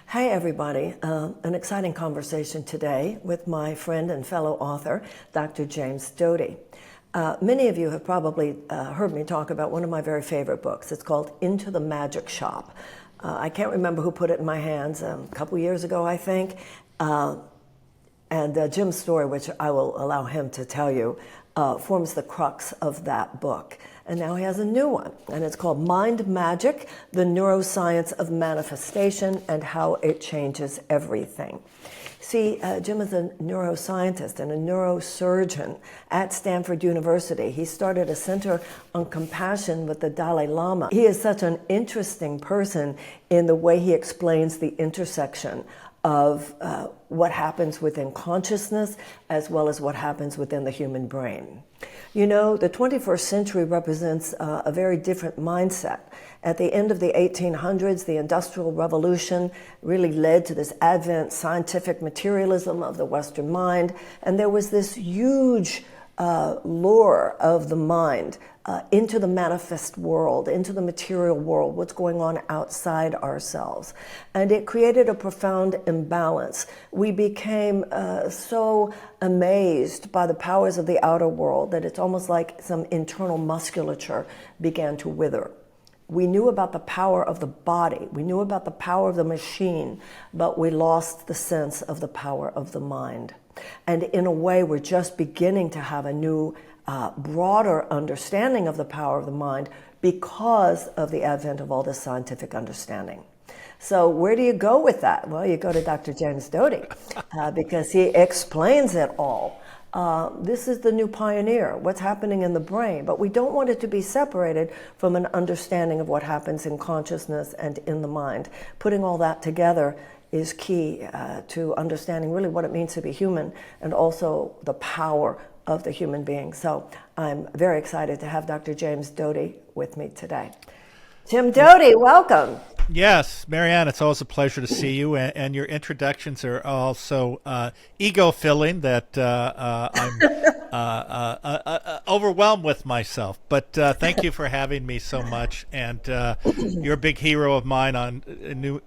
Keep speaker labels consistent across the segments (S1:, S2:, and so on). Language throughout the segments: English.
S1: Hey everybody, an exciting conversation today with my friend and fellow author, Dr. James Doty. Many of you have probably heard me talk about one of my very favorite books. It's called Into the Magic Shop. I can't remember who put it in my hands, a couple years ago, I think. And Jim's story, which I will allow him to tell you, forms the crux of that book. And now he has a new one, and it's called Mind Magic, the Neuroscience of Manifestation and How It Changes Everything. See, Jim is a neuroscientist and a neurosurgeon at Stanford University. He started a center on compassion with the Dalai Lama. He is such an interesting person in the way he explains the intersection of what happens within consciousness as well as what happens within the human brain. You know, the 21st century represents a very different mindset. At the end of the 1800s, the Industrial Revolution really led to this advent scientific materialism of the Western mind, and there was this huge lure of the mind into the manifest world, into the material world, what's going on outside ourselves. And it created a profound imbalance. We became so amazed by the powers of the outer world that it's almost like some internal musculature began to wither. We knew about the power of the body, we knew about the power of the machine, but we lost the sense of the power of the mind. And in a way, we're just beginning to have a new, broader understanding of the power of the mind because of the advent of all this scientific understanding. So where do you go with that? Well, you go to Dr. James Doty because he explains it all. This is the new pioneer, what's happening in the brain, but we don't want it to be separated from an understanding of what happens in consciousness and in the mind. Putting all that together is key to understanding really what it means to be human and also the power of the human being. So I'm very excited to have Dr. James Doty with me today. Jim Doty, welcome.
S2: Yes, Marianne, it's always a pleasure to see you, and your introductions are also ego-filling that I'm overwhelmed with myself. But thank you for having me so much, and you're a big hero of mine on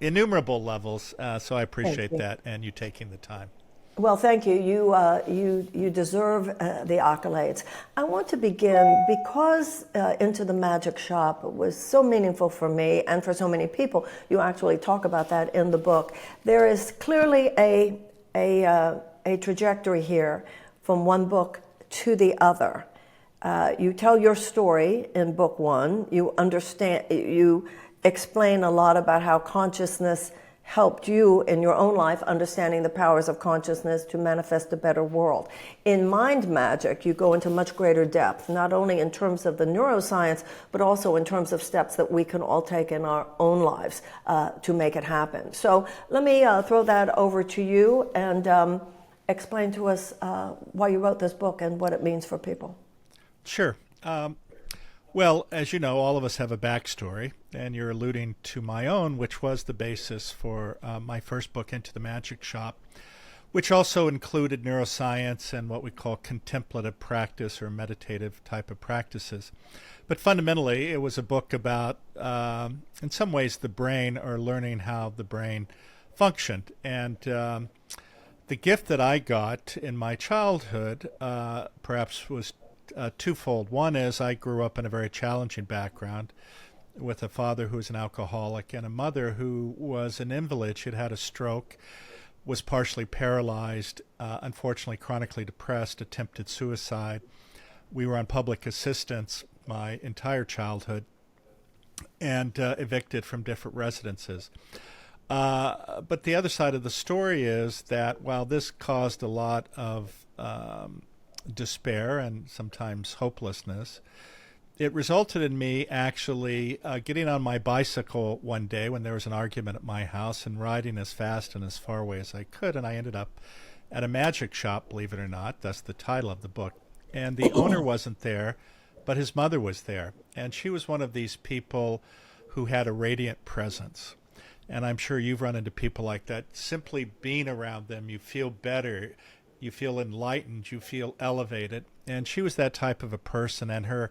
S2: innumerable levels, so I appreciate that and you taking the time.
S1: Well, thank you. You deserve the accolades. I want to begin because Into the Magic Shop was so meaningful for me and for so many people. You actually talk about that in the book. There is clearly a trajectory here from one book to the other. You tell your story in book one. You explain a lot about how consciousness helped you in your own life understanding the powers of consciousness to manifest a better world. In Mind Magic, you go into much greater depth, not only in terms of the neuroscience, but also in terms of steps that we can all take in our own lives to make it happen. So let me throw that over to you and explain to us why you wrote this book and what it means for people.
S2: Sure. Well, as you know, all of us have a backstory, and you're alluding to my own, which was the basis for my first book, Into the Magic Shop, which also included neuroscience and what we call contemplative practice or meditative type of practices. But fundamentally, it was a book about, in some ways, the brain or learning how the brain functioned. And the gift that I got in my childhood perhaps was twofold. One is I grew up in a very challenging background with a father who was an alcoholic and a mother who was an invalid. She had had a stroke, was partially paralyzed, unfortunately chronically depressed, attempted suicide. We were on public assistance my entire childhood and evicted from different residences. But the other side of the story is that while this caused a lot of despair and sometimes hopelessness, it resulted in me actually getting on my bicycle one day when there was an argument at my house and riding as fast and as far away as I could, and I ended up at a magic shop, believe it or not. That's the title of the book. And the owner wasn't there, but his mother was there, and she was one of these people who had a radiant presence. And I'm sure you've run into people like that. Simply being around them, you feel better. you feel enlightened, you feel elevated. And she was that type of a person, and her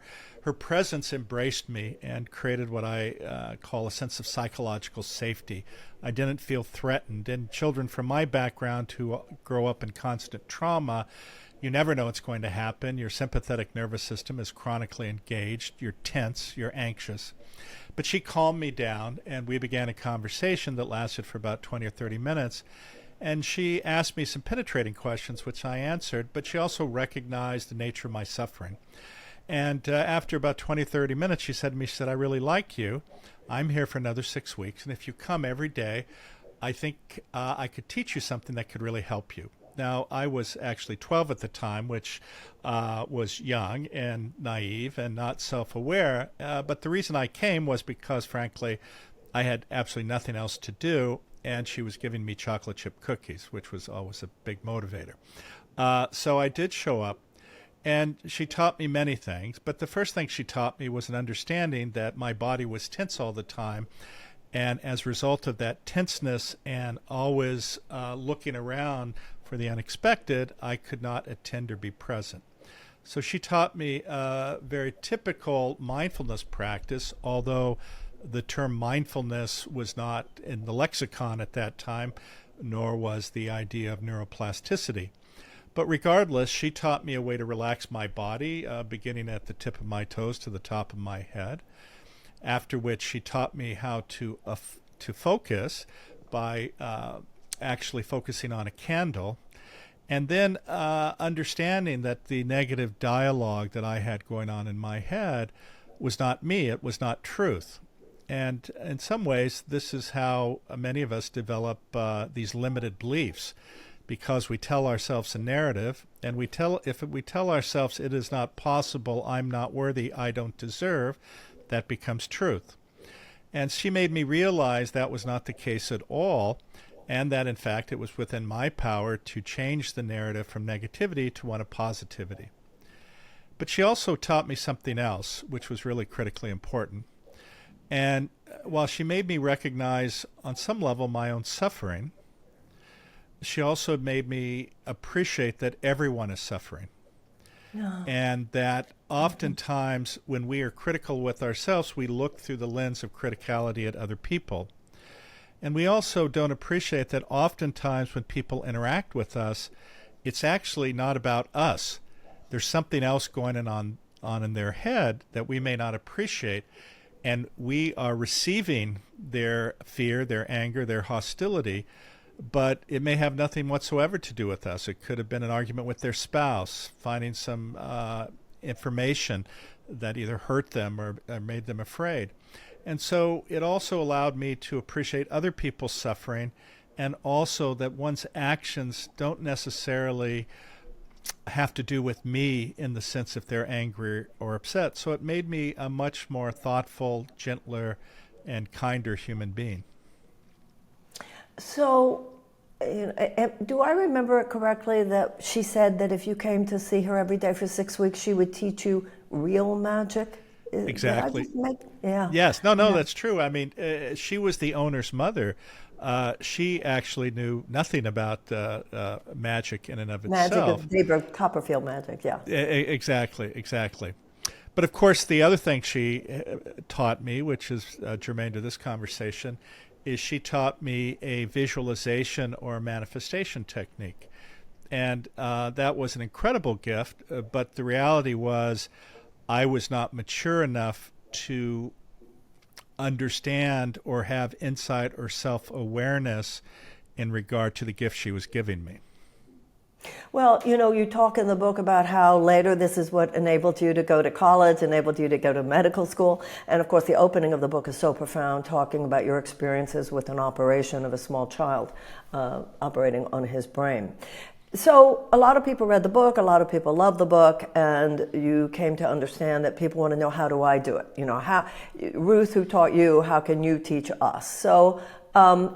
S2: presence embraced me and created what I call a sense of psychological safety. I didn't feel threatened. And children from my background who grow up in constant trauma, you never know what's going to happen. Your sympathetic nervous system is chronically engaged. You're tense, you're anxious. But she calmed me down, and we began a conversation that lasted for about 20 or 30 minutes. And she asked me some penetrating questions, which I answered, but she also recognized the nature of my suffering. And after about 20, 30 minutes, she said to me, I really like you. I'm here for another 6 weeks. And if you come every day, I think I could teach you something that could really help you. Now, I was actually 12 at the time, which was young and naive and not self-aware. But the reason I came was because, frankly, I had absolutely nothing else to do. And she was giving me chocolate chip cookies, which was always a big motivator. So I did show up, and she taught me many things. But the first thing she taught me was an understanding that my body was tense all the time. And as a result of that tenseness and always looking around for the unexpected, I could not attend or be present. So she taught me a very typical mindfulness practice, although the term mindfulness was not in the lexicon at that time, nor was the idea of neuroplasticity. But regardless, she taught me a way to relax my body, beginning at the tip of my toes to the top of my head, after which she taught me how to focus by actually focusing on a candle, and then understanding that the negative dialogue that I had going on in my head was not me, it was not truth. And in some ways, this is how many of us develop these limited beliefs, because we tell ourselves a narrative, and if we tell ourselves it is not possible, I'm not worthy, I don't deserve, that becomes truth. And she made me realize that was not the case at all, and that in fact it was within my power to change the narrative from negativity to one of positivity. But she also taught me something else, which was really critically important. And while she made me recognize on some level my own suffering, she also made me appreciate that everyone is suffering. Yeah. And that oftentimes when we are critical with ourselves, we look through the lens of criticality at other people. And we also don't appreciate that oftentimes when people interact with us, it's actually not about us. There's something else going on in their head that we may not appreciate. And we are receiving their fear, their anger, their hostility, but it may have nothing whatsoever to do with us. It could have been an argument with their spouse, finding some information that either hurt them or made them afraid. And so it also allowed me to appreciate other people's suffering, and also that one's actions don't necessarily have to do with me in the sense if they're angry or upset. So it made me a much more thoughtful, gentler, and kinder human being.
S1: So do I remember it correctly that she said that if you came to see her every day for 6 weeks, she would teach you real magic?
S2: Exactly.
S1: Yeah.
S2: Yes. No, that's true. I mean, she was the owner's mother. She actually knew nothing about magic in and of itself.
S1: Magic of Copperfield magic, yeah.
S2: Exactly. But of course, the other thing she taught me, which is germane to this conversation, is she taught me a visualization or manifestation technique. And that was an incredible gift, but the reality was I was not mature enough to understand or have insight or self-awareness in regard to the gift she was giving me.
S1: Well, you talk in the book about how later this is what enabled you to go to college, enabled you to go to medical school. And of course, the opening of the book is so profound, talking about your experiences with an operation of a small child operating on his brain. So a lot of people read the book, a lot of people love the book, and you came to understand that people want to know, how do I do it? How Ruth, who taught you, how can you teach us? So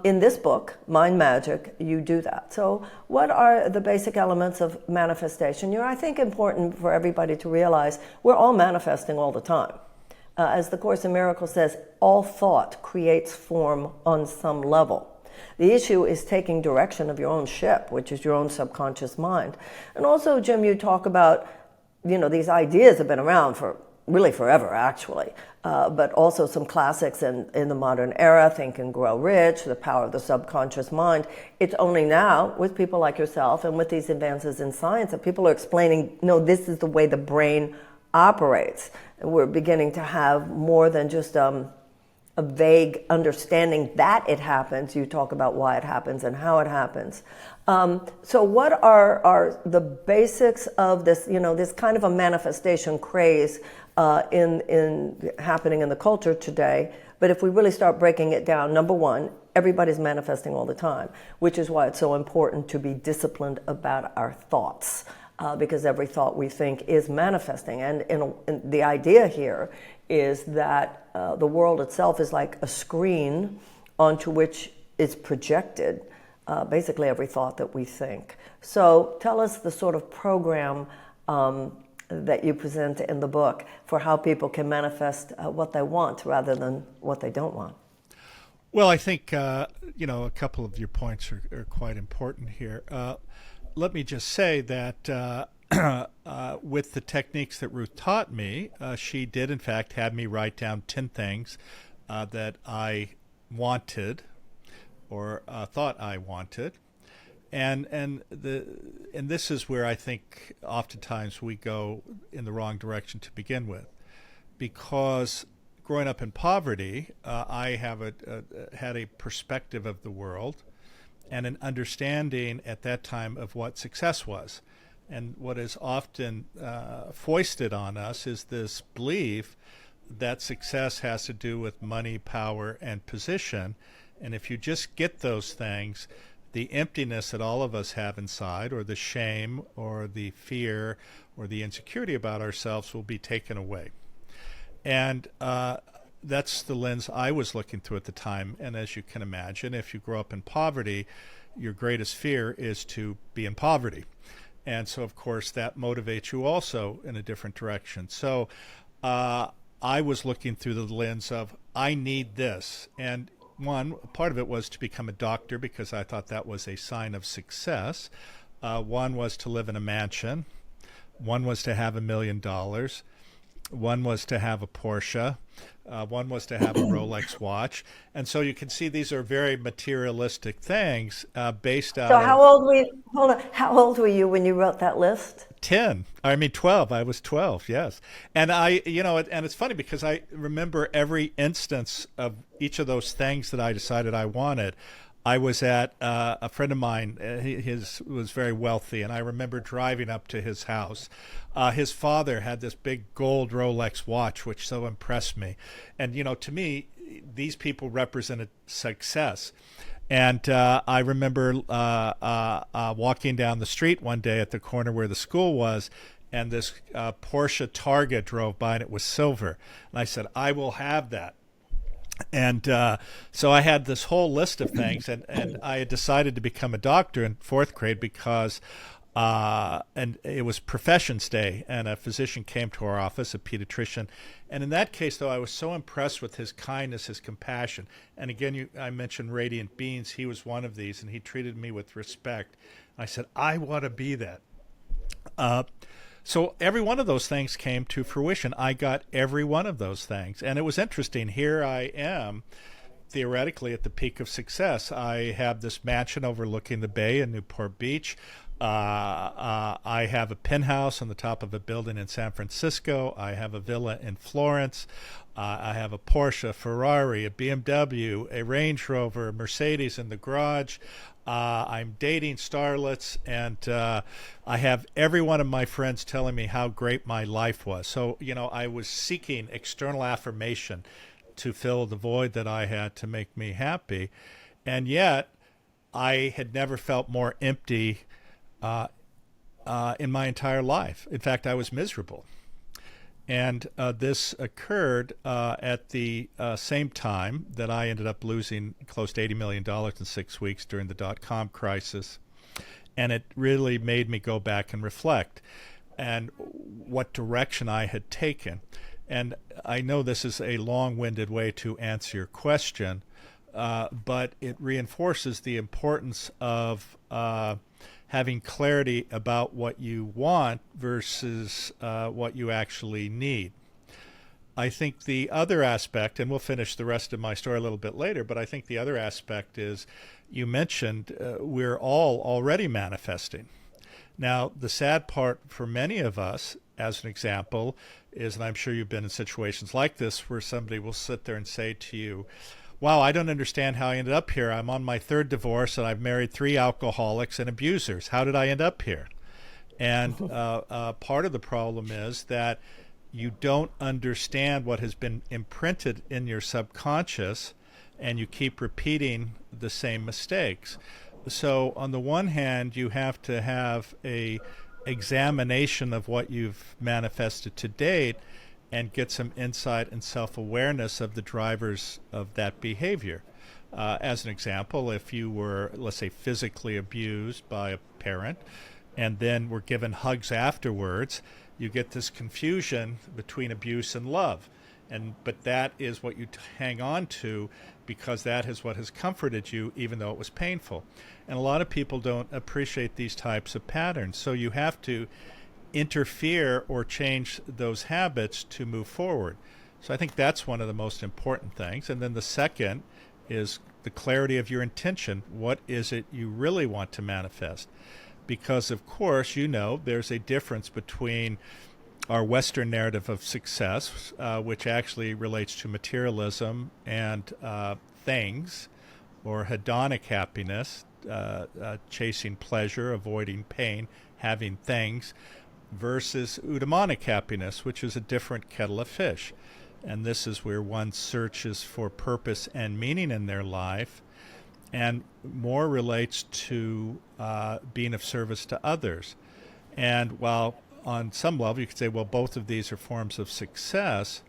S1: in this book, Mind Magic, you do that. So what are the basic elements of manifestation? I think important for everybody to realize we're all manifesting all the time. As the Course in Miracles says, all thought creates form on some level. The issue is taking direction of your own ship, which is your own subconscious mind. And also, Jim, you talk about, these ideas have been around for really forever, actually, but also some classics in the modern era, Think and Grow Rich, The Power of the Subconscious Mind. It's only now, with people like yourself and with these advances in science, that people are explaining, no, this is the way the brain operates. And we're beginning to have more than just a vague understanding that it happens. You talk about why it happens and how it happens. So what are the basics of this, this kind of a manifestation craze in happening in the culture today? But if we really start breaking it down, number one, everybody's manifesting all the time, which is why it's so important to be disciplined about our thoughts, because every thought we think is manifesting. And the idea here is that the world itself is like a screen onto which is projected basically every thought that we think. So tell us the sort of program that you present in the book for how people can manifest what they want rather than what they don't want.
S2: Well, I think, a couple of your points are quite important here. Let me just say that with the techniques that Ruth taught me, she did, in fact, have me write down 10 things that I wanted or thought I wanted. And this is where I think oftentimes we go in the wrong direction to begin with, because growing up in poverty, I have had a perspective of the world and an understanding at that time of what success was. And what is often foisted on us is this belief that success has to do with money, power, and position. And if you just get those things, the emptiness that all of us have inside, or the shame, or the fear, or the insecurity about ourselves will be taken away. And that's the lens I was looking through at the time. And as you can imagine, if you grow up in poverty, your greatest fear is to be in poverty. And so, of course, that motivates you also in a different direction. So I was looking through the lens of, I need this. And one part of it was to become a doctor because I thought that was a sign of success. One was to live in a mansion. One was to have $1 million. One was to have a Porsche. One was to have a Rolex watch. And so you can see these are very materialistic things based out
S1: So
S2: of...
S1: how old were you, hold on, how old were you when you wrote that list?
S2: 12. I was 12, yes. And and it's funny because I remember every instance of each of those things that I decided I wanted. I was at a friend of mine, his was very wealthy, and I remember driving up to his house. His father had this big gold Rolex watch, which so impressed me. And, to me, these people represented success. And I remember walking down the street one day at the corner where the school was, and this Porsche Targa drove by, and it was silver. And I said, I will have that. And so I had this whole list of things, and I had decided to become a doctor in fourth grade because and it was Professions Day, and a physician came to our office, a pediatrician. And in that case, though, I was so impressed with his kindness, his compassion. And again, I mentioned radiant beings. He was one of these, and he treated me with respect. I said, I want to be that. So every one of those things came to fruition. I got every one of those things. And it was interesting. Here I am, theoretically, at the peak of success. I have this mansion overlooking the bay in Newport Beach. I have a penthouse on the top of a building in San Francisco. I have a villa in Florence. I have a Porsche, a Ferrari, a BMW, a Range Rover, a Mercedes in the garage. I'm dating starlets, and I have every one of my friends telling me how great my life was. So, I was seeking external affirmation to fill the void that I had to make me happy. And yet, I had never felt more empty in my entire life. In fact, I was miserable. And this occurred at the same time that I ended up losing close to $80 million in 6 weeks during the dot-com crisis. And it really made me go back and reflect and what direction I had taken. And I know this is a long-winded way to answer your question, but it reinforces the importance of having clarity about what you want versus what you actually need. I think the other aspect, and we'll finish the rest of my story a little bit later, but I think the other aspect is you mentioned we're all already manifesting. Now, the sad part for many of us, as an example, is, and I'm sure you've been in situations like this, where somebody will sit there and say to you, wow, I don't understand how I ended up here. I'm on my third divorce and I've married 3 alcoholics and abusers. How did I end up here? And part of the problem is that you don't understand what has been imprinted in your subconscious, and you keep repeating the same mistakes. So on the one hand, you have to have a examination of what you've manifested to date and get some insight and self-awareness of the drivers of that behavior. As an example, if you were, let's say, physically abused by a parent and then were given hugs afterwards, you get this confusion between abuse and love. But that is what you hang on to, because that is what has comforted you, even though it was painful. And a lot of people don't appreciate these types of patterns. So you have to interfere or change those habits to move forward. So I think that's one of the most important things. And then the second is the clarity of your intention. What is it you really want to manifest? Because, of course, there's a difference between our Western narrative of success, which actually relates to materialism and things, or hedonic happiness, chasing pleasure, avoiding pain, having things, versus eudaimonic happiness, which is a different kettle of fish. And this is where one searches for purpose and meaning in their life, and more relates to being of service to others. And while on some level you could say, well, both of these are forms of success,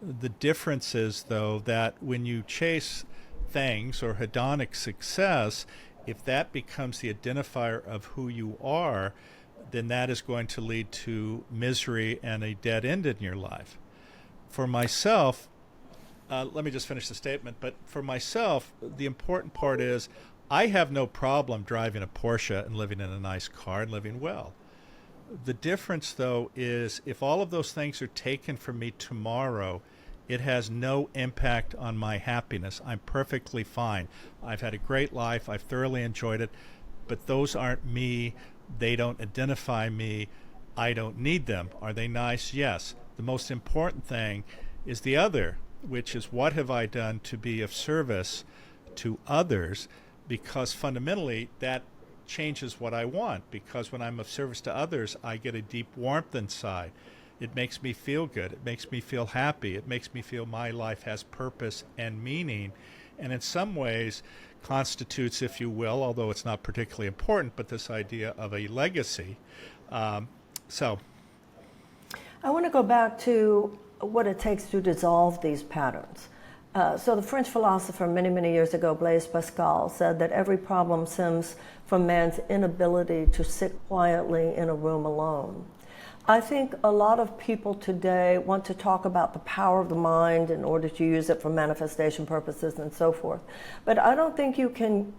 S2: the difference is, though, that when you chase things or hedonic success, if that becomes the identifier of who you are, then that is going to lead to misery and a dead end in your life. For myself, let me just finish the statement, but for myself, the important part is I have no problem driving a Porsche and living in a nice car and living well. The difference, though, is if all of those things are taken from me tomorrow, it has no impact on my happiness. I'm perfectly fine. I've had a great life. I've thoroughly enjoyed it, but those aren't me. They don't identify me. I don't need them. Are they nice? Yes. The most important thing is the other, which is what have I done to be of service to others, because fundamentally that changes what I want, because when I'm of service to others, I get a deep warmth inside. It makes me feel good. It makes me feel happy. It makes me feel my life has purpose and meaning, and in some ways constitutes, if you will, although it's not particularly important, but this idea of a legacy. So
S1: I want to go back to what it takes to dissolve these patterns. So the French philosopher many, many years ago, Blaise Pascal, said that every problem stems from man's inability to sit quietly in a room alone. I think a lot of people today want to talk about the power of the mind in order to use it for manifestation purposes and so forth. But I don't think you can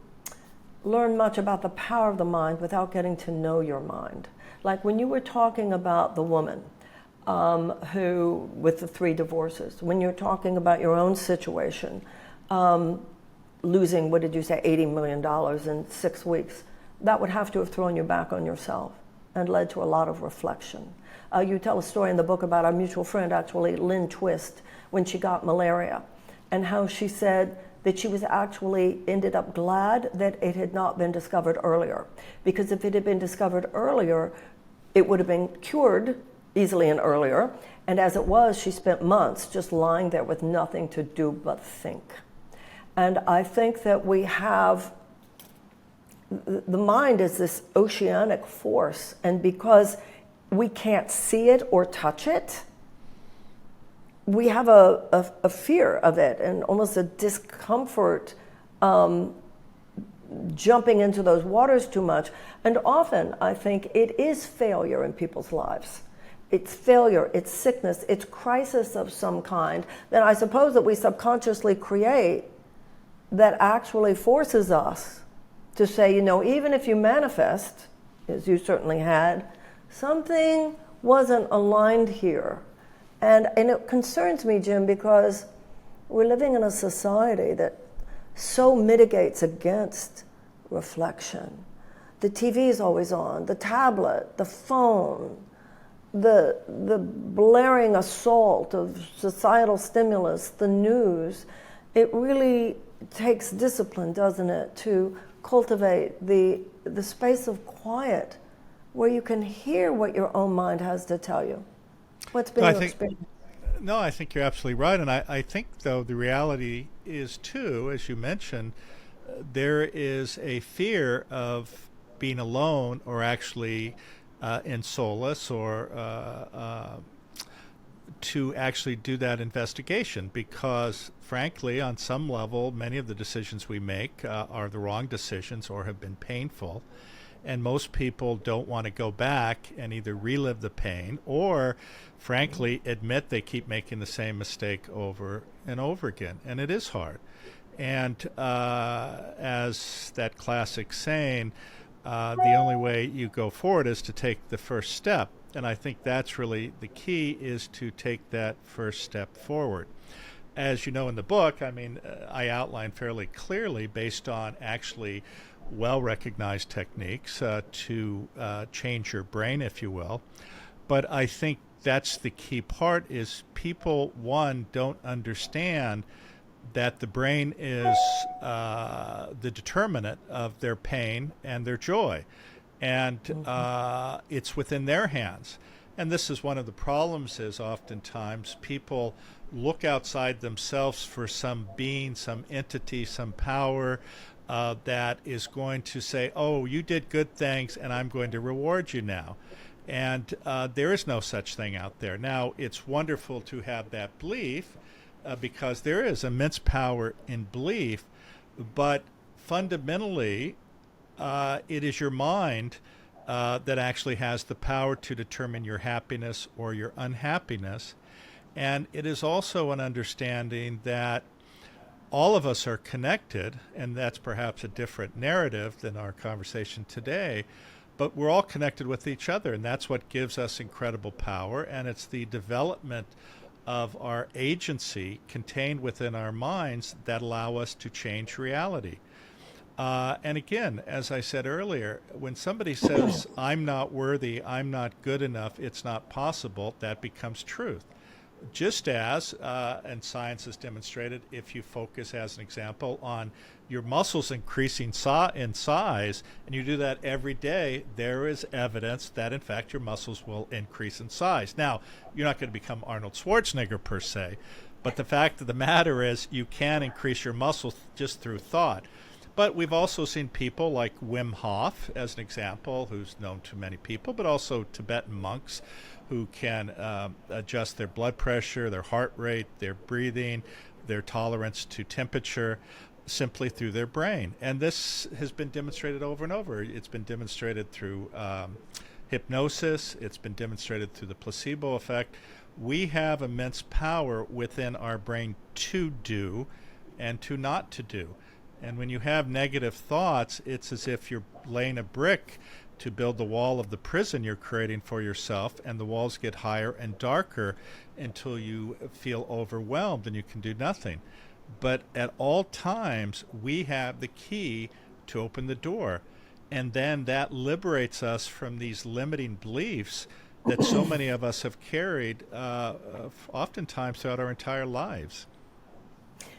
S1: learn much about the power of the mind without getting to know your mind. Like when you were talking about the woman who, with the 3 divorces, when you're talking about your own situation, losing, what did you say, $80 million in 6 weeks, that would have to have thrown you back on yourself and led to a lot of reflection. You tell a story in the book about our mutual friend, actually, Lynn Twist, when she got malaria, and how she said that she was actually ended up glad that it had not been discovered earlier. Because if it had been discovered earlier, it would have been cured easily and earlier. And as it was, she spent months just lying there with nothing to do but think. And I think that we have, the mind is this oceanic force, and because we can't see it or touch it, we have a fear of it and almost a discomfort jumping into those waters too much. And often I think it is failure in people's lives. It's failure, it's sickness, it's crisis of some kind that I suppose that we subconsciously create that actually forces us to say, even if you manifest, as you certainly had, something wasn't aligned here. And it concerns me, Jim, because we're living in a society that so mitigates against reflection. The TV is always on, the tablet, the phone, the blaring assault of societal stimulus, the news. It really takes discipline, doesn't it, to cultivate the space of quiet where you can hear what your own mind has to tell you. What's been your experience?
S2: No, I think you're absolutely right. And I think, though, the reality is, too, as you mentioned, there is a fear of being alone or actually in solace or to actually do that investigation because, frankly, on some level, many of the decisions we make are the wrong decisions or have been painful. And most people don't want to go back and either relive the pain or, frankly, admit they keep making the same mistake over and over again. And it is hard. And as that classic saying, the only way you go forward is to take the first step. And I think that's really the key, is to take that first step forward. As you know in the book, I outline fairly clearly, based on actually well-recognized techniques to change your brain, if you will. But I think that's the key part, is people, one, don't understand that the brain is the determinant of their pain and their joy. And it's within their hands. And this is one of the problems, is oftentimes people look outside themselves for some being, some entity, some power that is going to say, oh, you did good things and I'm going to reward you now. And there is no such thing out there. Now, it's wonderful to have that belief because there is immense power in belief, but fundamentally, it is your mind that actually has the power to determine your happiness or your unhappiness. And it is also an understanding that all of us are connected, and that's perhaps a different narrative than our conversation today, but we're all connected with each other, and that's what gives us incredible power, and it's the development of our agency contained within our minds that allow us to change reality. And again, as I said earlier, when somebody says, I'm not worthy, I'm not good enough, it's not possible, that becomes truth. Just as, and science has demonstrated, if you focus, as an example, on your muscles increasing in size, and you do that every day, there is evidence that, in fact, your muscles will increase in size. Now, you're not going to become Arnold Schwarzenegger per se, but the fact of the matter is you can increase your muscles just through thought. But we've also seen people like Wim Hof, as an example, who's known to many people, but also Tibetan monks who can adjust their blood pressure, their heart rate, their breathing, their tolerance to temperature simply through their brain. And this has been demonstrated over and over. It's been demonstrated through hypnosis. It's been demonstrated through the placebo effect. We have immense power within our brain to do and to not to do. And when you have negative thoughts, it's as if you're laying a brick to build the wall of the prison you're creating for yourself, and the walls get higher and darker until you feel overwhelmed and you can do nothing. But at all times, we have the key to open the door. And then that liberates us from these limiting beliefs that so many of us have carried oftentimes throughout our entire lives.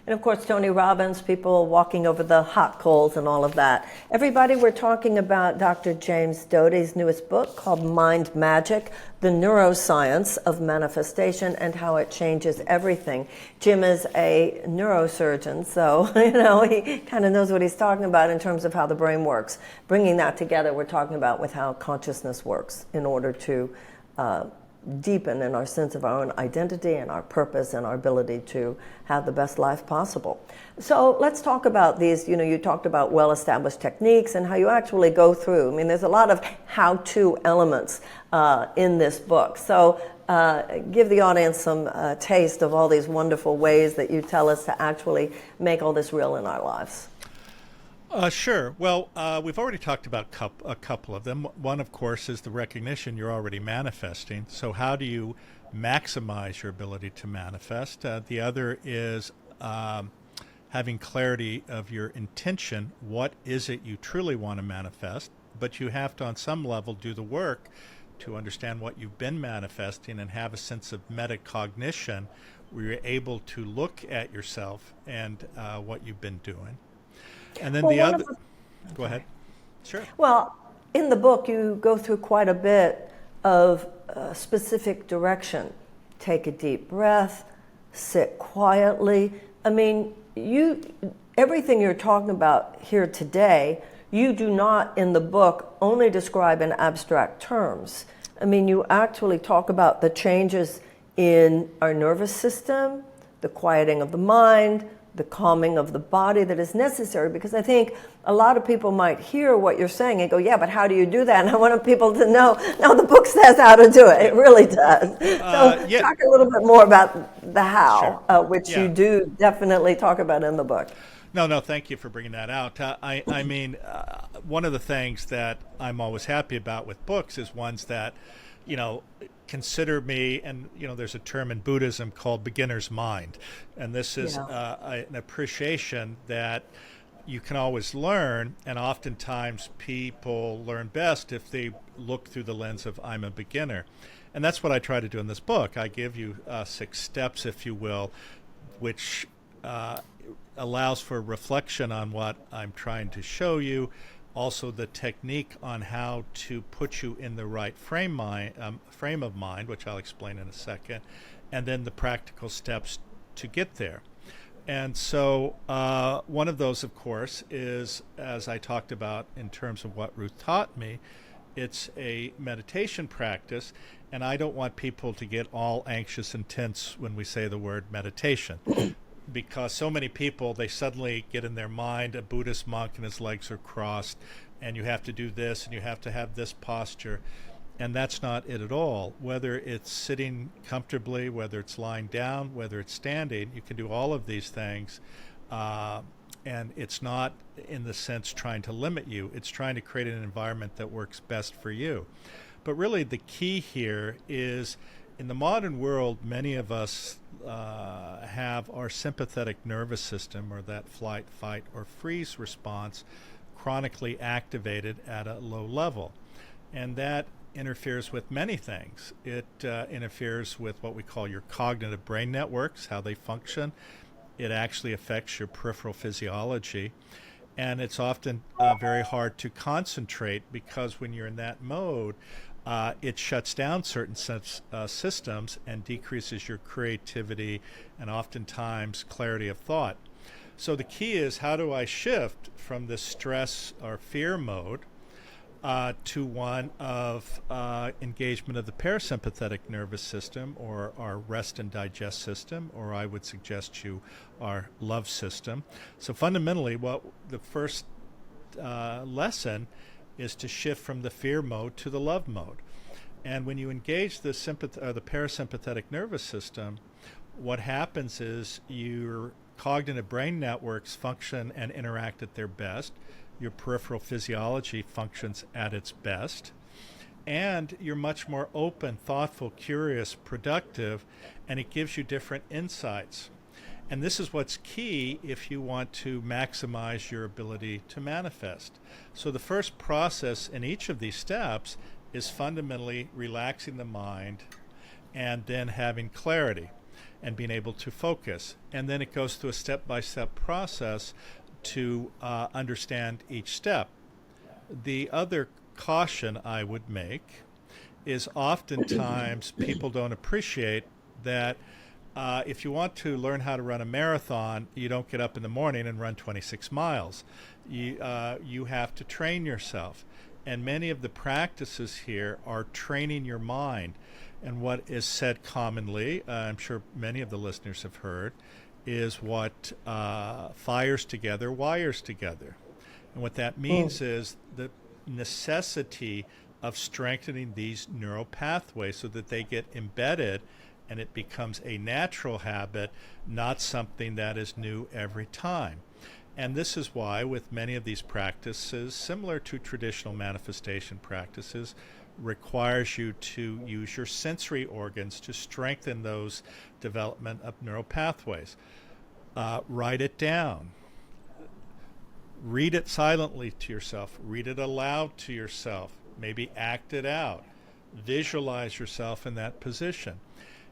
S1: And of course, Tony Robbins, people walking over the hot coals and all of that. Everybody, we're talking about Dr. James Doty's newest book called Mind Magic, the Neuroscience of Manifestation and How It Changes Everything. Jim is a neurosurgeon, so he kind of knows what he's talking about in terms of how the brain works. Bringing that together, we're talking about with how consciousness works in order to deepen in our sense of our own identity and our purpose and our ability to have the best life possible. So let's talk about these, you talked about well-established techniques and how you actually go through. There's a lot of how-to elements in this book. So give the audience some taste of all these wonderful ways that you tell us to actually make all this real in our lives.
S2: Sure. Well, we've already talked about a couple of them. One, of course, is the recognition you're already manifesting. So how do you maximize your ability to manifest? The other is having clarity of your intention. What is it you truly want to manifest? But you have to, on some level, do the work to understand what you've been manifesting and have a sense of metacognition where you're able to look at yourself and what you've been doing. And then the other, go ahead. Sure.
S1: Well, in the book, you go through quite a bit of specific direction. Take a deep breath, sit quietly. I mean, everything you're talking about here today, you do not in the book only describe in abstract terms. I mean, you actually talk about the changes in our nervous system, the quieting of the mind, the calming of the body that is necessary, because I think a lot of people might hear what you're saying and go, yeah, but how do you do that? And I want people to know, no, the book says how to do it. It really does. So talk a little bit more about the how,
S2: sure.
S1: Which you do definitely talk about in the book.
S2: No, thank you for bringing that out. I mean, one of the things that I'm always happy about with books is ones that, consider me, and there's a term in Buddhism called beginner's mind, and this is an appreciation that you can always learn, and oftentimes people learn best if they look through the lens of I'm a beginner. And that's what I try to do in this book. I give you 6 steps, if you will, which allows for reflection on what I'm trying to show you, also the technique on how to put you in the right frame of mind, which I'll explain in a second, and then the practical steps to get there. And so one of those, of course, is, as I talked about in terms of what Ruth taught me, it's a meditation practice, and I don't want people to get all anxious and tense when we say the word meditation. Because so many people, they suddenly get in their mind a Buddhist monk and his legs are crossed, and you have to do this, and you have to have this posture, and that's not it at all. Whether it's sitting comfortably, whether it's lying down, whether it's standing, you can do all of these things, and it's not in the sense trying to limit you. It's trying to create an environment that works best for you. But really the key here is, in the modern world, many of us have our sympathetic nervous system, or that flight, fight, or freeze response, chronically activated at a low level. And that interferes with many things. It interferes with what we call your cognitive brain networks, how they function. It actually affects your peripheral physiology. And it's often very hard to concentrate, because when you're in that mode, it shuts down certain systems and decreases your creativity and oftentimes clarity of thought. So the key is, how do I shift from this stress or fear mode to one of engagement of the parasympathetic nervous system, or our rest and digest system, or I would suggest you our love system. So fundamentally, what the first lesson is to shift from the fear mode to the love mode. And when you engage the parasympathetic nervous system, what happens is your cognitive brain networks function and interact at their best. Your peripheral physiology functions at its best. And you're much more open, thoughtful, curious, productive, and it gives you different insights. And this is what's key if you want to maximize your ability to manifest. So the first process in each of these steps is fundamentally relaxing the mind and then having clarity and being able to focus. And then it goes through a step-by-step process to understand each step. The other caution I would make is oftentimes people don't appreciate that if you want to learn how to run a marathon, you don't get up in the morning and run 26 miles. You have to train yourself. And many of the practices here are training your mind. And what is said commonly, I'm sure many of the listeners have heard, is what fires together, wires together. And what that means is the necessity of strengthening these neural pathways so that they get embedded and it becomes a natural habit, not something that is new every time. And this is why with many of these practices, similar to traditional manifestation practices, requires you to use your sensory organs to strengthen those development of neural pathways. Write it down. Read it silently to yourself. Read it aloud to yourself. Maybe act it out. Visualize yourself in that position.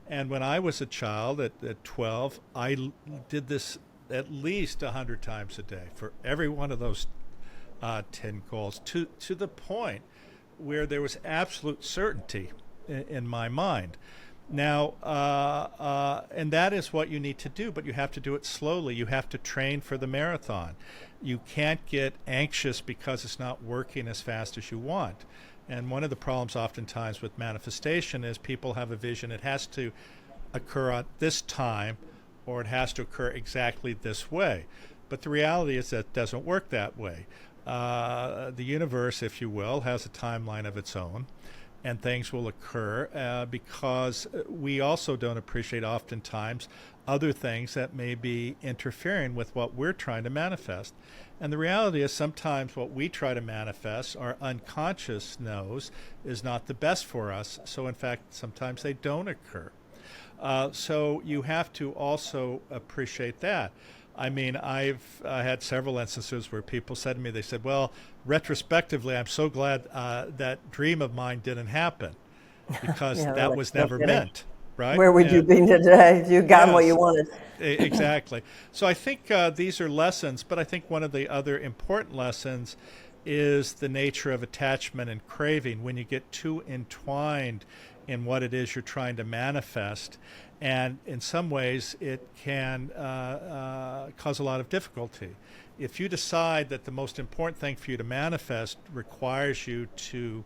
S2: And when I was a child at 12, I did this at least 100 times a day for every one of those 10 goals, to the point where there was absolute certainty in my mind. Now, and that is what you need to do, but you have to do it slowly. You have to train for the marathon. You can't get anxious because it's not working as fast as you want. And one of the problems oftentimes with manifestation is people have a vision. It has to occur at this time, or it has to occur exactly this way. But the reality is that it doesn't work that way. The universe, if you will, has a timeline of its own, and things will occur because we also don't appreciate oftentimes other things that may be interfering with what we're trying to manifest. And the reality is sometimes what we try to manifest, our unconscious knows is not the best for us. So in fact, sometimes they don't occur. So you have to also appreciate that. I mean, I've had several instances where people said to me, they said, well, retrospectively, I'm so glad that dream of mine didn't happen because
S1: Yeah,
S2: that
S1: like,
S2: was
S1: no
S2: never
S1: kidding.
S2: meant, right?
S1: Where would you be today if you gotten what you
S2: Yes.
S1: wanted?
S2: Exactly. So I think these are lessons, but I think one of the other important lessons is the nature of attachment and craving when you get too entwined in what it is you're trying to manifest. And in some ways, it can cause a lot of difficulty. If you decide that the most important thing for you to manifest requires you to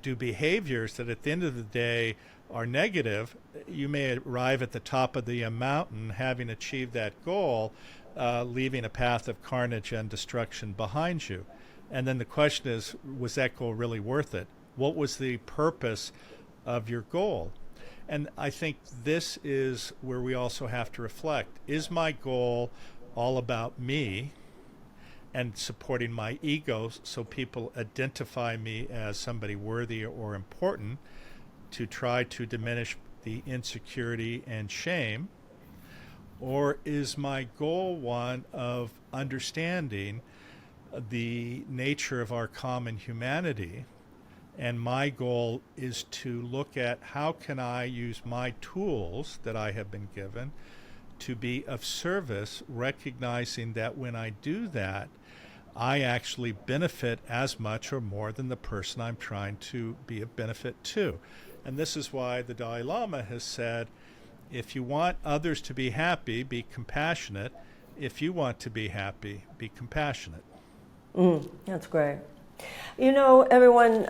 S2: do behaviors that at the end of the day are negative, you may arrive at the top of the mountain having achieved that goal, leaving a path of carnage and destruction behind you. And then the question is, was that goal really worth it? What was the purpose of your goal? And I think this is where we also have to reflect. Is my goal all about me and supporting my ego so people identify me as somebody worthy or important to try to diminish the insecurity and shame? Or is my goal one of understanding the nature of our common humanity? And my goal is to look at how can I use my tools that I have been given to be of service, recognizing that when I do that, I actually benefit as much or more than the person I'm trying to be of benefit to. And this is why the Dalai Lama has said, if you want others to be happy, be compassionate. If you want to be happy, be compassionate.
S1: That's great. You know, everyone,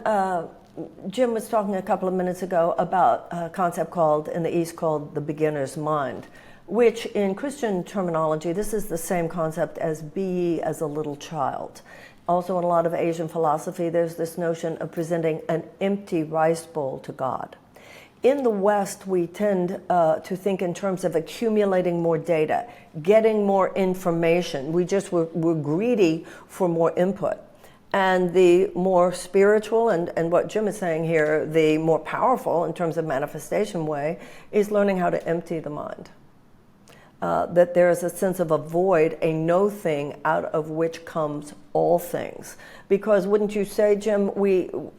S1: Jim was talking a couple of minutes ago about a concept called, in the East, called the beginner's mind, which in Christian terminology, this is the same concept as be ye as a little child. Also in a lot of Asian philosophy, there's this notion of presenting an empty rice bowl to God. In the West, we tend to think in terms of accumulating more data, getting more information. We're greedy for more input. And the more spiritual, and what Jim is saying here, the more powerful in terms of manifestation way, is learning how to empty the mind. That there is a sense of a void, a no thing, out of which comes all things. Because wouldn't you say, Jim,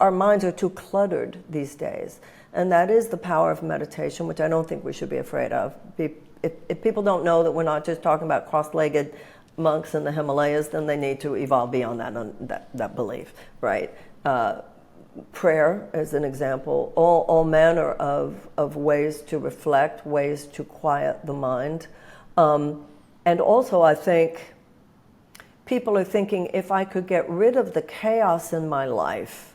S1: our minds are too cluttered these days. And that is the power of meditation, which I don't think we should be afraid of. If people don't know that we're not just talking about cross-legged monks in the Himalayas, then they need to evolve beyond that belief, right? Prayer, as an example, all manner of ways to reflect, ways to quiet the mind. And also, I think people are thinking, if I could get rid of the chaos in my life,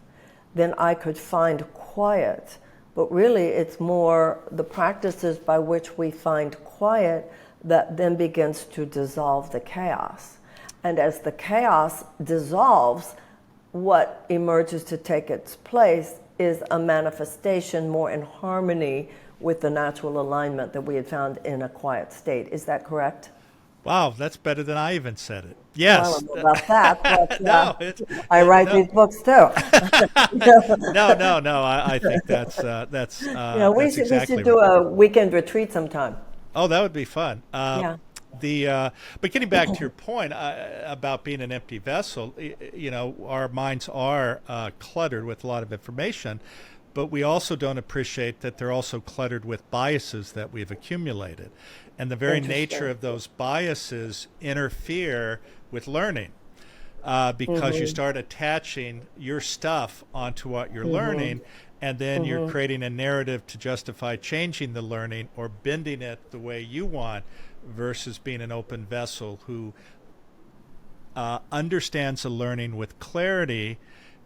S1: then I could find quiet. But really, it's more the practices by which we find quiet that then begins to dissolve the chaos. And as the chaos dissolves, what emerges to take its place is a manifestation more in harmony with the natural alignment that we had found in a quiet state. Is that correct?
S2: Wow, that's better than I even said it.
S1: Well, I
S2: Yes.
S1: don't know about that, but
S2: No,
S1: I write
S2: no,
S1: these books too.
S2: no. I think that's
S1: We
S2: exactly
S1: should do
S2: right.
S1: a weekend retreat sometime.
S2: Oh, that would be fun.
S1: Yeah.
S2: But getting back to your point about being an empty vessel, our minds are cluttered with a lot of information, but we also don't appreciate that they're also cluttered with biases that we've accumulated. And the very nature of those biases interfere with learning because you start attaching your stuff onto what you're learning, and then you're creating a narrative to justify changing the learning or bending it the way you want versus being an open vessel who understands the learning with clarity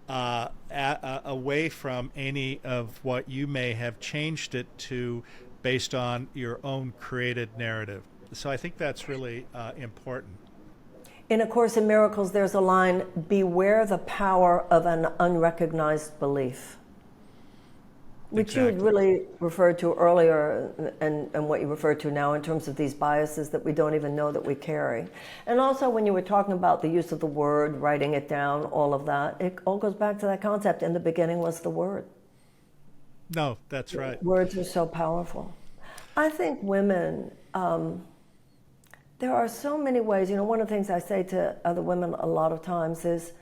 S2: away from any of what you may have changed it to based on your own created narrative. So I think that's really important.
S1: In A Course in Miracles, there's a line, beware the power of an unrecognized belief, which you really referred to earlier and what you referred to now in terms of these biases that we don't even know that we carry. And also when you were talking about the use of the word, writing it down, all of that, it all goes back to that concept. In the beginning was the word.
S2: No, that's right.
S1: Words are so powerful. I think women, there are so many ways. One of the things I say to other women a lot of times is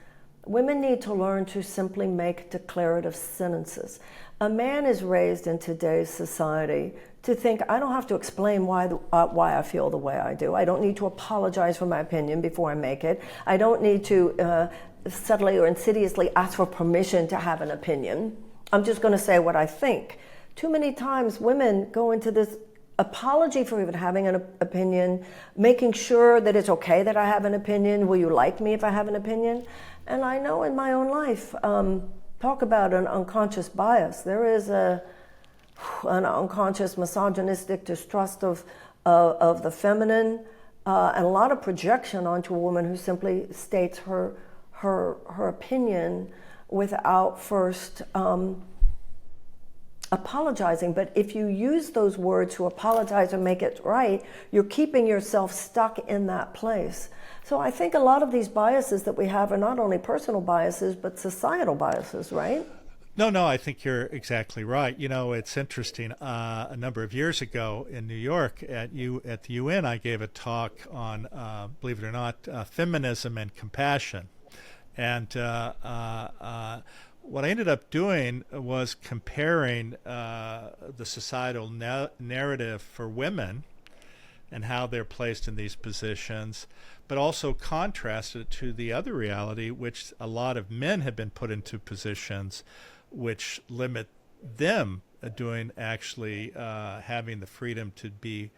S1: women need to learn to simply make declarative sentences. A man is raised in today's society to think, I don't have to explain why I feel the way I do. I don't need to apologize for my opinion before I make it. I don't need to subtly or insidiously ask for permission to have an opinion. I'm just going to say what I think. Too many times women go into this apology for even having an opinion, making sure that it's okay that I have an opinion. Will you like me if I have an opinion? And I know in my own life, talk about an unconscious bias. There is an unconscious misogynistic distrust of the feminine, and a lot of projection onto a woman who simply states her opinion without first apologizing. But if you use those words to apologize or make it right, you're keeping yourself stuck in that place. So I think a lot of these biases that we have are not only personal biases, but societal biases, right?
S2: No, I think you're exactly right. It's interesting. A number of years ago in New York at the UN, I gave a talk on, believe it or not, feminism and compassion. And what I ended up doing was comparing the societal narrative for women and how they're placed in these positions, but also contrasted it to the other reality, which a lot of men have been put into positions which limit them doing actually having the freedom to be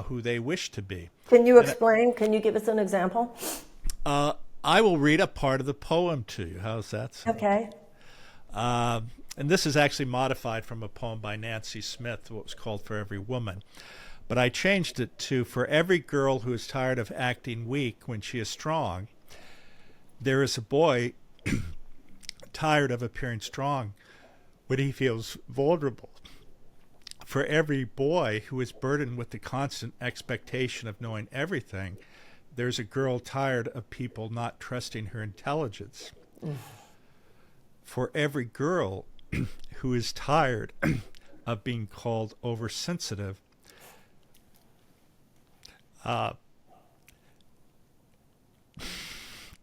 S2: who they wish to be.
S1: Can you explain? Can you give us an example?
S2: I will read a part of the poem to you. How's that sound?
S1: Okay.
S2: And this is actually modified from a poem by Nancy Smith, what was called For Every Woman. But I changed it to, for every girl who is tired of acting weak when she is strong, there is a boy tired of appearing strong when he feels vulnerable. For every boy who is burdened with the constant expectation of knowing everything, there's a girl tired of people not trusting her intelligence. For every girl who is tired of being called oversensitive,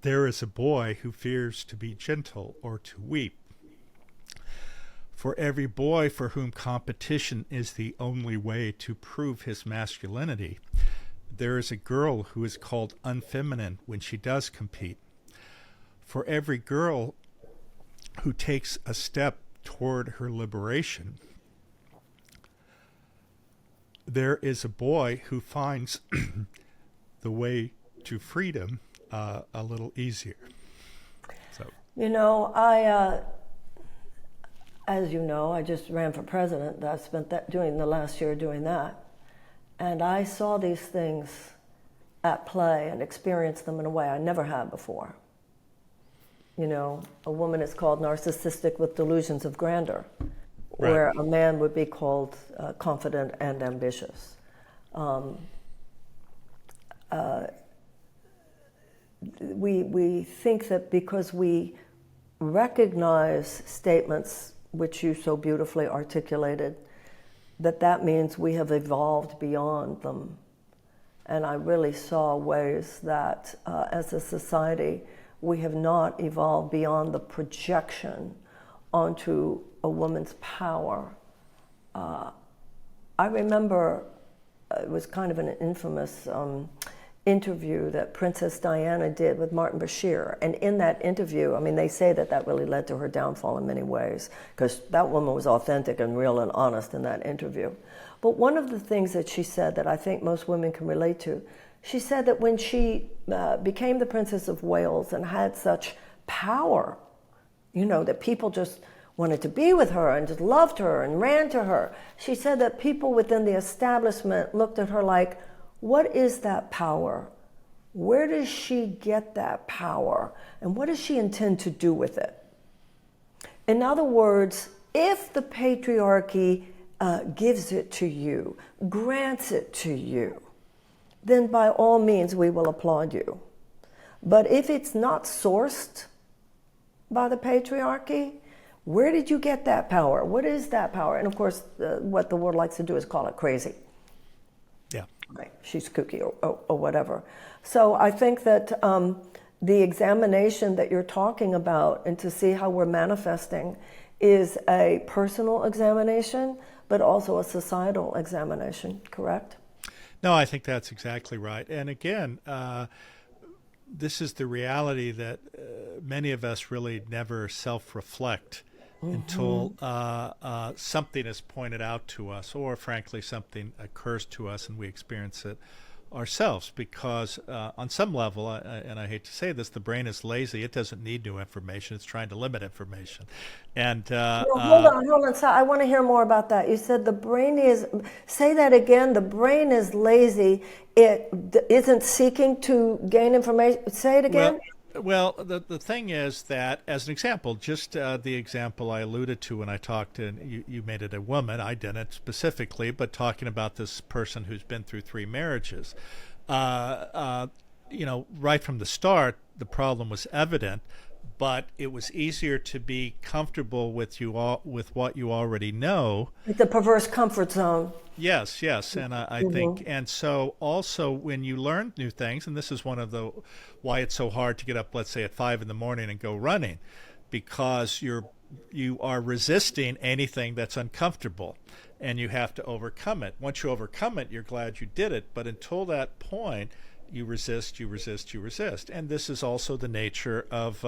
S2: there is a boy who fears to be gentle or to weep. For every boy for whom competition is the only way to prove his masculinity, there is a girl who is called unfeminine when she does compete. For every girl who takes a step toward her liberation, there is a boy who finds the way to freedom a little easier. So,
S1: as you know, I just ran for president. I spent the last year doing that. And I saw these things at play and experienced them in a way I never had before. A woman is called narcissistic with delusions of grandeur,
S2: Right.
S1: where a man would be called confident and ambitious. We think that because we recognize statements which you so beautifully articulated, that means we have evolved beyond them. And I really saw ways that as a society, we have not evolved beyond the projection onto a woman's power. I remember it was kind of an infamous interview that Princess Diana did with Martin Bashir. And in that interview, I mean, they say that really led to her downfall in many ways, because that woman was authentic and real and honest in that interview. But one of the things that she said that I think most women can relate to, she said that when she became the Princess of Wales and had such power, that people just wanted to be with her and just loved her and ran to her, she said that people within the establishment looked at her like, what is that power? Where does she get that power? And what does she intend to do with it? In other words, if the patriarchy gives it to you, grants it to you, then by all means we will applaud you. But if it's not sourced by the patriarchy, where did you get that power? What is that power? And of course, what the world likes to do is call it crazy.
S2: Yeah.
S1: Right. She's kooky or whatever. So I think that the examination that you're talking about and to see how we're manifesting is a personal examination, but also a societal examination, correct?
S2: No, I think that's exactly right. And again, this is the reality that many of us really never self-reflect until something is pointed out to us, or frankly something occurs to us and we experience it ourselves, because on some level, and I hate to say this, the brain is lazy. It doesn't need new information. It's trying to limit information. And
S1: hold on. So I want to hear more about that. You said the brain is, say that again, the brain is lazy. It isn't seeking to gain information. Say it again.
S2: Well, the thing is that, as an example, just the example I alluded to when I talked, and you made it a woman, I didn't specifically, but talking about this person who's been through 3 marriages. Right from the start, the problem was evident, but it was easier to be comfortable with what you already know.
S1: The perverse comfort zone.
S2: Yes, and I think, and so also when you learn new things, and this is one of why it's so hard to get up, let's say at 5 a.m. and go running, because you are resisting anything that's uncomfortable, and you have to overcome it. Once you overcome it, you're glad you did it, but until that point, you resist. And this is also the nature of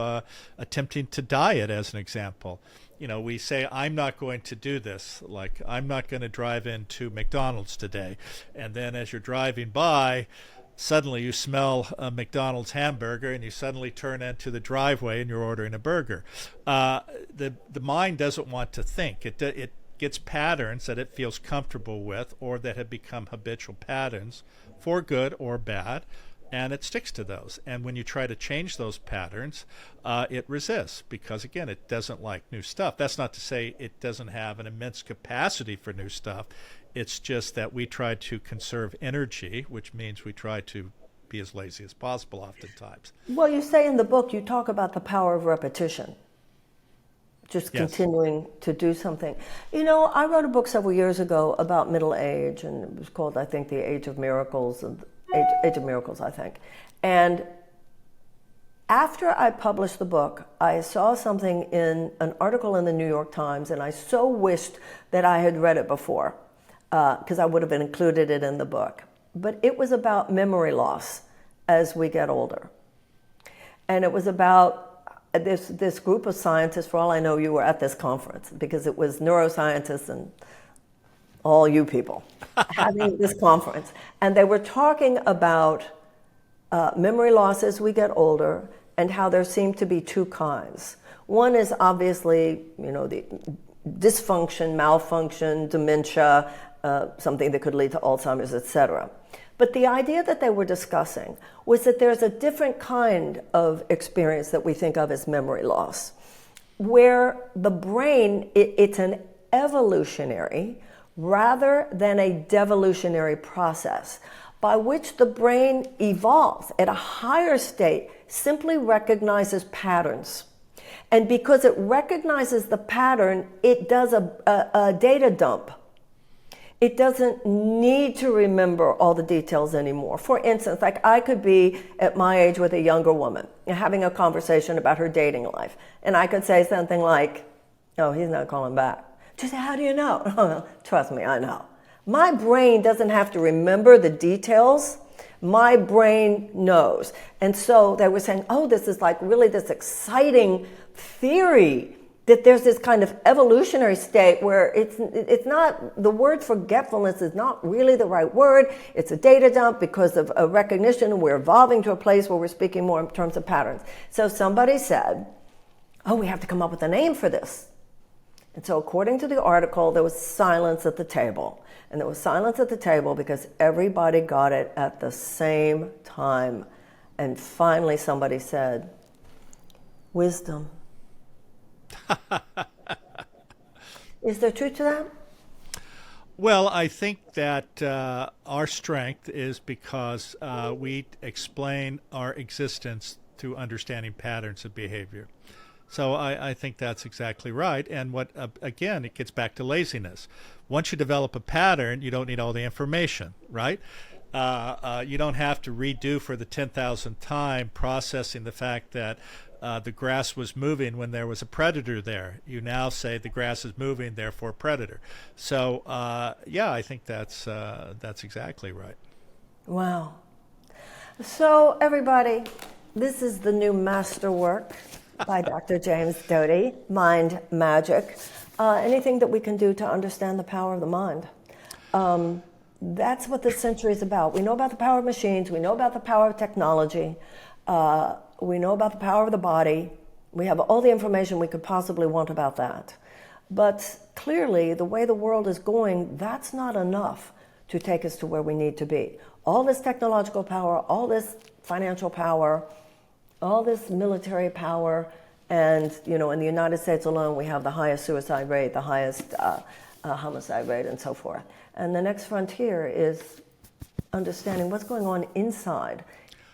S2: attempting to diet, as an example. We say, I'm not going to do this, like I'm not going to drive into McDonald's today. And then as you're driving by, suddenly you smell a McDonald's hamburger and you suddenly turn into the driveway and you're ordering a burger. The mind doesn't want to think. It gets patterns that it feels comfortable with, or that have become habitual patterns, for good or bad, and it sticks to those. And when you try to change those patterns, it resists, because again, it doesn't like new stuff. That's not to say it doesn't have an immense capacity for new stuff. It's just that we try to conserve energy, which means we try to be as lazy as possible oftentimes.
S1: Well, you say in the book, you talk about the power of repetition. Just
S2: Yes.
S1: continuing to do something. I wrote a book several years ago about middle age, and it was called, I think, The Age of Miracles, Age of Miracles, I think. And after I published the book, I saw something in an article in the New York Times, and I so wished that I had read it before, because I would have included it in the book. But it was about memory loss as we get older. And it was about this group of scientists. For all I know, you were at this conference, because it was neuroscientists and all you people having this conference. And they were talking about memory loss as we get older, and how there seem to be 2 kinds. One is obviously, the dysfunction, malfunction, dementia, something that could lead to Alzheimer's, etc. But the idea that they were discussing was that there's a different kind of experience that we think of as memory loss, where the brain, it's an evolutionary rather than a devolutionary process by which the brain evolves at a higher state, simply recognizes patterns. And because it recognizes the pattern, it does a data dump. It doesn't need to remember all the details anymore. For instance, like I could be at my age with a younger woman having a conversation about her dating life. And I could say something like, oh, he's not calling back. She'd say, how do you know? Oh, trust me, I know. My brain doesn't have to remember the details. My brain knows. And so they were saying, oh, this is like really this exciting theory that there's this kind of evolutionary state where it's not, the word forgetfulness is not really the right word. It's a data dump because of a recognition. We're evolving to a place where we're speaking more in terms of patterns. So somebody said, oh, we have to come up with a name for this. And so according to the article, there was silence at the table. And there was silence at the table because everybody got it at the same time. And finally somebody said, wisdom. Is there truth to that?
S2: Well, I think that our strength is because we explain our existence through understanding patterns of behavior. So I think that's exactly right. And what again, it gets back to laziness. Once you develop a pattern, you don't need all the information, right? You don't have to redo for the 10,000th time processing the fact that the grass was moving when there was a predator there. You now say the grass is moving, therefore predator. So yeah, I think that's exactly right.
S1: Wow. So everybody, this is the new masterwork by Dr. James Doty, Mind Magic. Anything that we can do to understand the power of the mind. That's what this century is about. We know about the power of machines. We know about the power of technology. We know about the power of the body. We have all the information we could possibly want about that. But clearly, the way the world is going, that's not enough to take us to where we need to be. All this technological power, all this financial power, all this military power, and in the United States alone, we have the highest suicide rate, the highest homicide rate, and so forth. And the next frontier is understanding what's going on inside.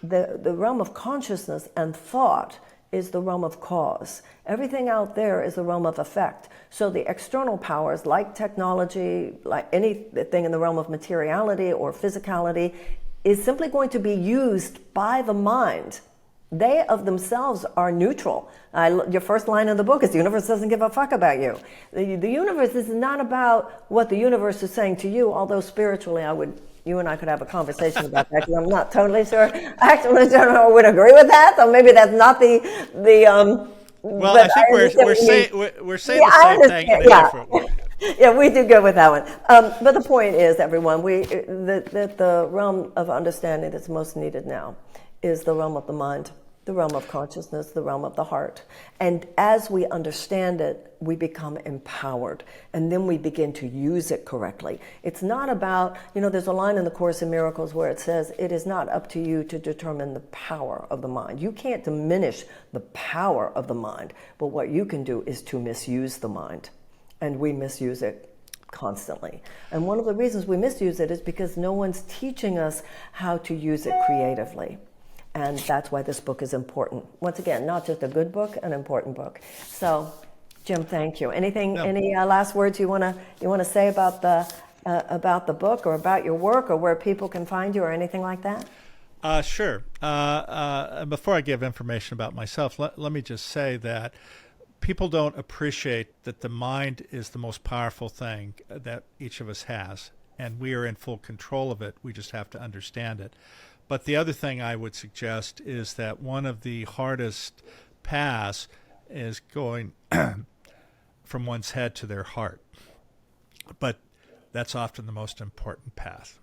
S1: The realm of consciousness and thought is the realm of cause. Everything out there is the realm of effect. So the external powers, like technology, like anything in the realm of materiality or physicality, is simply going to be used by the mind. They of themselves are neutral. Your first line of the book is the universe doesn't give a fuck about you. The universe is not about what the universe is saying to you, although spiritually you and I could have a conversation about that, because I'm not totally sure. Actually, I would agree with that, so maybe that's not the
S2: well, I think we're saying the same thing in a different way.
S1: Yeah, we do go with that one. But the point is, everyone, that the realm of understanding that's most needed now is the realm of the mind, the realm of consciousness, the realm of the heart. And as we understand it, we become empowered, and then we begin to use it correctly. It's not about, there's a line in the Course in Miracles where it says, it is not up to you to determine the power of the mind. You can't diminish the power of the mind, but what you can do is to misuse the mind. And we misuse it constantly. And one of the reasons we misuse it is because no one's teaching us how to use it creatively. And that's why this book is important. Once again, not just a good book, an important book. So, Jim, thank you. Any last words you want to say about the book or about your work or where people can find you or anything like that?
S2: Sure. Before I give information about myself, let me just say that people don't appreciate that the mind is the most powerful thing that each of us has, and we are in full control of it. We just have to understand it. But the other thing I would suggest is that one of the hardest paths is going from one's head to their heart. But that's often the most important path.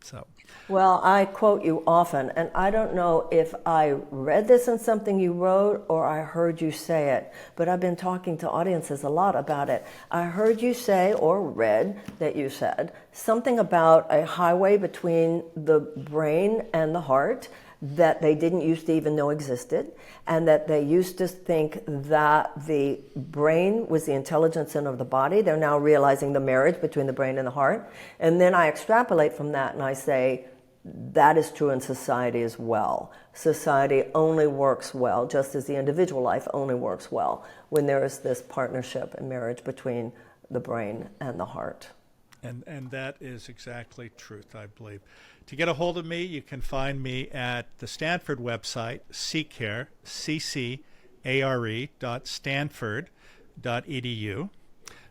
S2: So,
S1: Well, I quote you often, and I don't know if I read this in something you wrote or I heard you say it, but I've been talking to audiences a lot about it. I heard you say, or read that you said, something about a highway between the brain and the heart that they didn't used to even know existed, and that they used to think that the brain was the intelligence center of the body. They're now realizing the marriage between the brain and the heart. And then I extrapolate from that and I say, that is true in society as well. Society only works well, just as the individual life only works well, when there is this partnership and marriage between the brain and the heart.
S2: and that is exactly truth, I believe. To get a hold of me, you can find me at the Stanford website, ccare, ccare.stanford.edu.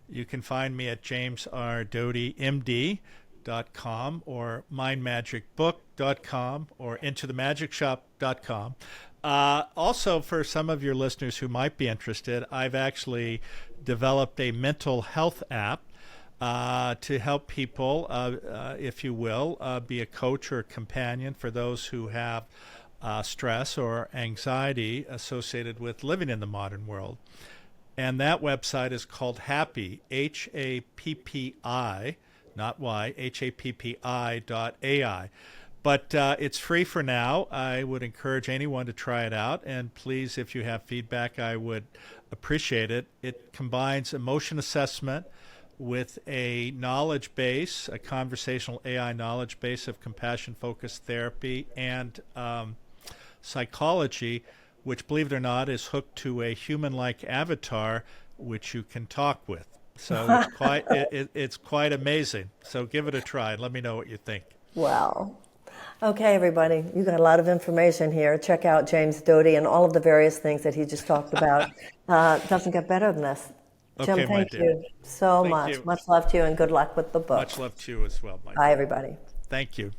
S2: You can find me at jamesrdotymd.com or mindmagicbook.com or intothemagicshop.com. Also, for some of your listeners who might be interested, I've actually developed a mental health app to help people, if you will, be a coach or a companion for those who have stress or anxiety associated with living in the modern world. And that website is called Happy, Happi, not Y, Happi.ai. But it's free for now. I would encourage anyone to try it out. And please, if you have feedback, I would appreciate it. It combines emotion assessment with a knowledge base, a conversational AI knowledge base of compassion-focused therapy and psychology, which, believe it or not, is hooked to a human-like avatar which you can talk with. So it's quite amazing. So give it a try and let me know what you think.
S1: Wow. Okay, everybody, you got a lot of information here. Check out James Doty and all of the various things that he just talked about. Doesn't get better than this. Jim,
S2: Okay,
S1: thank you so much.
S2: you.
S1: Much love to you and good luck with the book.
S2: Much love to you as well, my
S1: Bye, everybody.
S2: Thank you.